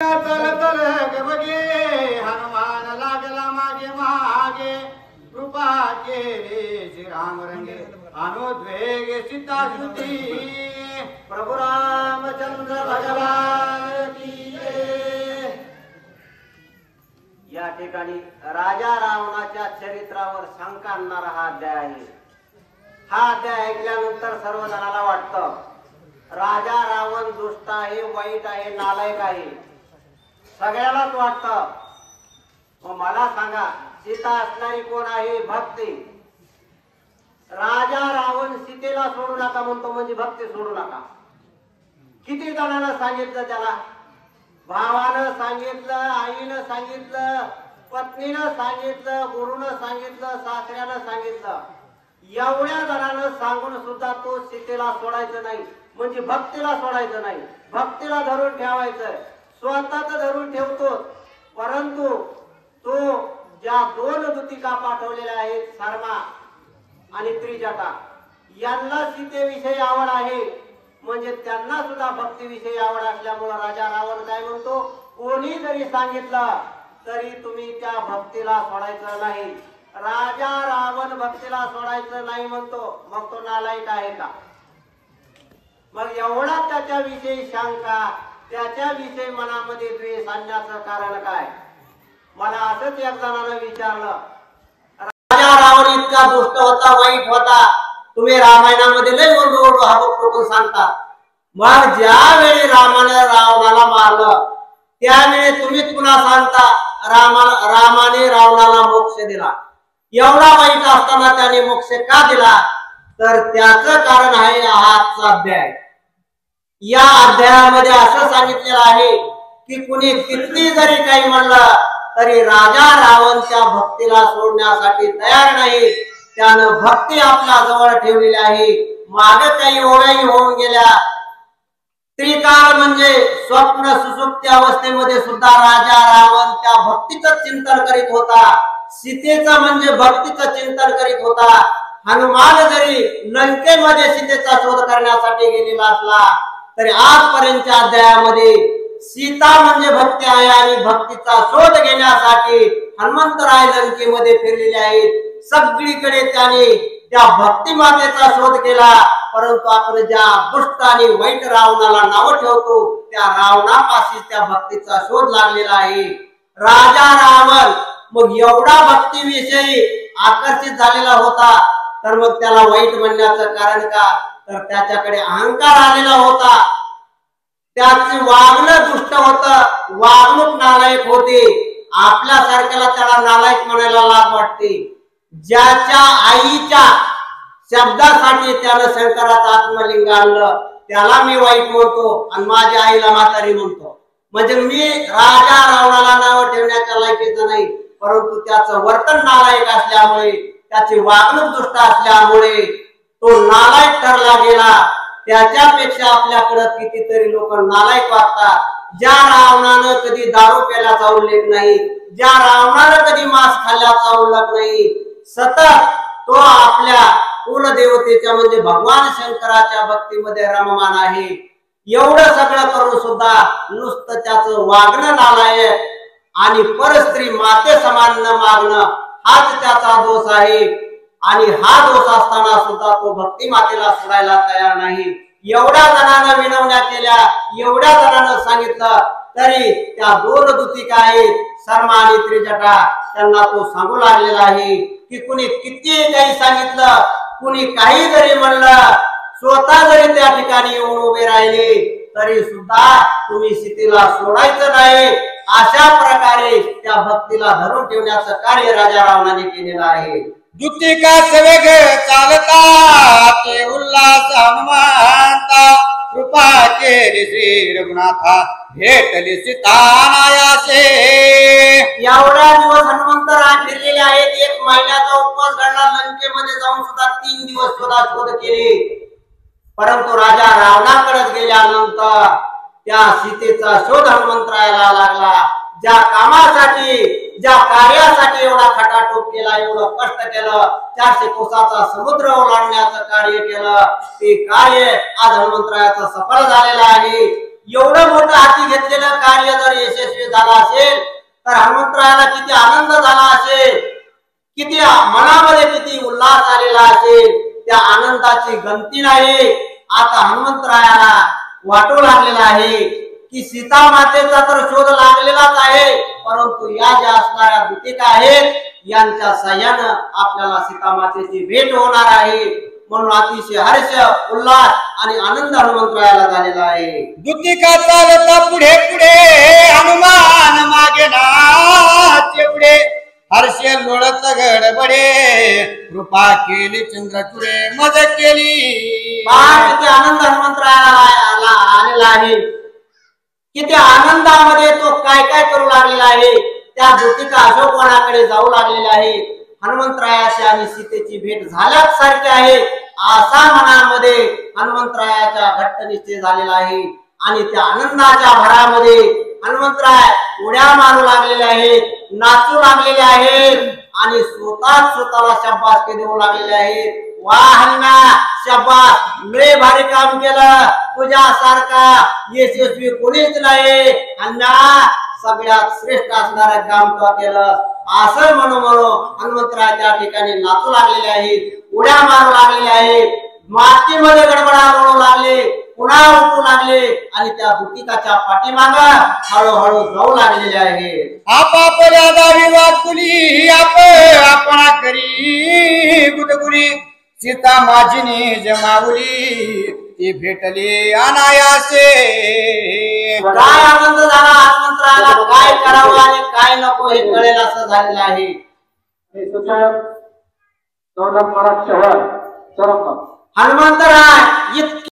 चल चल ग बगे हनुमान लागला मागे मागे कृपा केले श्रीराम रंगे अनुद्वेग सीता सुती प्रभु रामचंद्र भगवान की जय। या ठिकाणी राजा रावणाच्या चरित्रावर शंका आणणारा हा अध्याय आहे। हा अध्याय ऐकल्यानंतर सर्वजणाला वाटतं राजा रावण दुष्ट आहे, वाईट आहे, नालायक आहे, सगळ्यालाच वाटतं। मग मला सांगा सीता असणारी कोण आहे? भक्ती। राजा रावण सीतेला सोडू नका म्हणतो म्हणजे भक्ती सोडू नका। किती जणांना सांगितलं त्याला? भावानं सांगितलं, आईनं सांगितलं, पत्नीनं सांगितलं, गुरुनं सांगितलं, सासऱ्यानं सांगितलं। एवढ्या जणांना सांगून सुद्धा तो सीतेला सोडायचं नाही म्हणजे भक्तीला सोडायचं नाही, भक्तीला धरून ठेवायचं। स्वतःच धरून ठेवतो, परंतु तो ज्या दोन दूतिका पाठवलेल्या आहेत शर्मा आणि त्रिजटा, यांना सीतेविषयी आवड आहे म्हणजे त्यांना सुद्धा भक्तीविषयी आवड असल्यामुळे राजा रावण काय म्हणतो, कोणी जरी सांगितलं तरी तुम्ही त्या भक्तीला सोडायचं नाही। राजा रावण भक्तीला सोडायचं नाही म्हणतो, मग तो नालायक आहे का? मग एवढा त्याच्याविषयी शंका, त्याच्याविषयी मनामध्ये द्वेष आणण्याचं कारण काय? मला असंच एक जणांना विचारलं, राजा रावण इतका दुष्ट होता, वाईट होता, तुम्ही रामायणामध्ये लय ओरडू हाबक सांगता, मग ज्यावेळी रामाने रावणाला मारलं त्यावेळी तुम्हीच पुन्हा सांगता रामाने रावणाला मोक्ष दिला। एवढा वाईट असताना त्याने मोक्ष का दिला? तर त्याचं कारण आहे आजचा अध्याय। या अध्यायामध्ये असं सांगितलेलं आहे की कुणी किती जरी काही म्हणलं तरी राजा रावण त्या भक्तीला सोडण्यासाठी तयार नाही। त्यानं भक्ती आपल्या जवळ ठेवलेली आहे। मागे काही ओव्याही होऊन गेल्या। त्रिकाळ म्हणजे स्वप्न सुसुप्ती अवस्थेमध्ये सुद्धा राजा रावण त्या भक्तीचं चिंतन करीत होता, सीतेचं म्हणजे भक्तीचं चिंतन करीत होता। हनुमान जरी लंकेमध्ये सीतेचा शोध करण्यासाठी गेलेला असला तरी आजपर्यंतच्या अध्यायामध्ये सीता म्हणजे भक्ती आहे आणि भक्तीचा शोध घेण्यासाठी हनुमंतराय लंकेमध्ये फिरलेले आहेत। सगळीकडे त्याने त्या भक्ती मातेचा शोध केला, परंतु आपण ज्या दुष्ट आणि वाईट रावणाला नाव ठेवतो त्या रावणापाशी त्या भक्तीचा शोध लागलेला आहे। राजा रावण मग एवढा भक्तीविषयी आकर्षित झालेला होता, तर मग त्याला वाईट म्हणण्याचं कारण का? तर त्याच्याकडे अहंकार आलेला होता, त्याचे वागणं दुष्ट होतं, वागणूक नालायक होते। आपल्या सारख्याला त्याला नालायक म्हणायला लाज वाटते। ज्याच्या आईच्या शब्दासाठी त्यानं शंकराचं आत्मलिंग आणलं त्याला मी वाईट म्हणतो आणि माझ्या आईला म्हातारी म्हणतो, म्हणजे मी राजा रावणाला नाव ठेवण्याच्या लायकीचं नाही, परंतु त्याचं वर्तन नालायक असल्यामुळे, त्याची वागणूक दुष्ट असल्यामुळे तो नालायक ठरला गेला। त्याच्यापेक्षा आपल्याकडे कितीतरी लोक नालायक वागतात। ज्या रावणानं कधी दारू प्यायल्याचा उल्लेख नाही, ज्या रावणानं कधी मांस खाल्ल्याचा उल्लेख नाही, सतत तो आपल्या कुलदेवतेच्या म्हणजे भगवान शंकराच्या भक्तीमध्ये रममान आहे। एवढं सगळं करून सुद्धा नुसतं त्याचं वागणं नालायक आणि परस्त्री माते समान न मागणं हाच त्याचा दोष आहे। आणि हा दोष असताना सुद्धा तो भक्ती मातेला सोडायला तयार नाही। एवढ्या जणांना विनवण्या केल्या, एवढ्या जणांना सांगितलं तरी त्या दोन दूतिका आहेत शर्मा आणि त्रिजटा, त्यांना तो सांगू लागलेला आहे की कुणी किती काही सांगितलं, कुणी काही जरी म्हणलं, स्वतः जरी त्या ठिकाणी येऊन उभे राहिले तरी सुद्धा तुम्ही सीतेला सोडायचं नाही। अशा प्रकारे त्या भक्तीला धरून ठेवण्याचं कार्य राजा रावणाने केलेलं आहे। दूतिका सवेग चालता ते उल्हास हनुमंता, कृपा केली श्री रघुनाथा भेटली सीता नायासे। एवढ्या दिवस हनुमंतराय फिरलेले आहेत, एक महिन्याचा उपवास घडला, लंकेमध्ये जाऊन सुद्धा 3 दिवस सुद्धा शोध केले, परंतु राजा रावणाकडे गेल्यानंतर त्या सीतेचा शोध हनुमंतरायाला लागला। ज्या कामासाठी, ज्या कार्यासाठी एवढा खटाटोप केला, एवढं कष्ट केलं, 400 कोसाचा समुद्र ओलांडण्याचं कार्य केलं, ते कार्य आज हनुमंतरायाचं सफल झालेलं आहे। एवढं मोठं हाती घेतलेलं कार्य जर यशस्वी झालं असेल तर हनुमंतरायाला किती आनंद झाला असेल, किती मनामध्ये किती उल्हास आलेला असेल, त्या आनंदाची गंती नाही. आता हनुमंतरायाला वाटू लागलेला आहे की सीता मातेचा तर शोध लागलेलाच आहे, परंतु या ज्या असणाऱ्या दूतिका आहेत यांच्या साह्यानं आपल्याला सीता मातेची भेट होणार आहे. म्हणून अतिशय हर्ष, उल्हास आणि आनंद हनुमंतरायाला झालेला आहे. दूतिका चालता पुढे पुढे हनुमान मागे नाचे पुढे, हर्ष लोळत गडबडे कृपा केली चंद्रचूडे मज केली. किती आनंद हनुमंतरायाला आलेला आहे, किती आनंदामध्ये तो काय काय करू लागलेला आहे. त्या दूतिका अशोकवनाकडे जाऊ लागलेल्या आहे. हनुमंतरायाची आणि सीतेची भेट झाल्याच सारखी आहे असा मनामध्ये हनुमंतरायाच्या घट्ट निश्चय झालेला आहे. आणि त्या आनंदाच्या भरामध्ये हनुमंतराय उड्या मारू लागलेले आहेत, नाचू लागलेले आहेत आणि स्वतःला शाबासकी देऊ लागलेले आहेत. वाह हन्ना, शाबास, लय भारी काम केलं, तुझ्यासारखा यशस्वी कोणीच नाही हन्ना, सगळ्यात श्रेष्ठ असणारं काम तो केलं असं म्हणून हनुमंतराय त्या ठिकाणी नाचू लागलेले आहेत, उड्या मारू लागलेले आहेत, मातीमध्ये गडबडा रोडू लागले, पुन्हा उठू लागले आणि त्या दूतिकाच्या पाठीमागे हळूहळू जाऊ लागलेले आहेत. आपापल्या दावी वाकुली आपणा करी गुदगुली, सीता माझीने जमावली ती भेटली अनायासे. काय आनंद झाला हनुमंतरायाला, काय करावं आणि काय नको हे कळेल असं झालेलं आहे. हनुमंतराय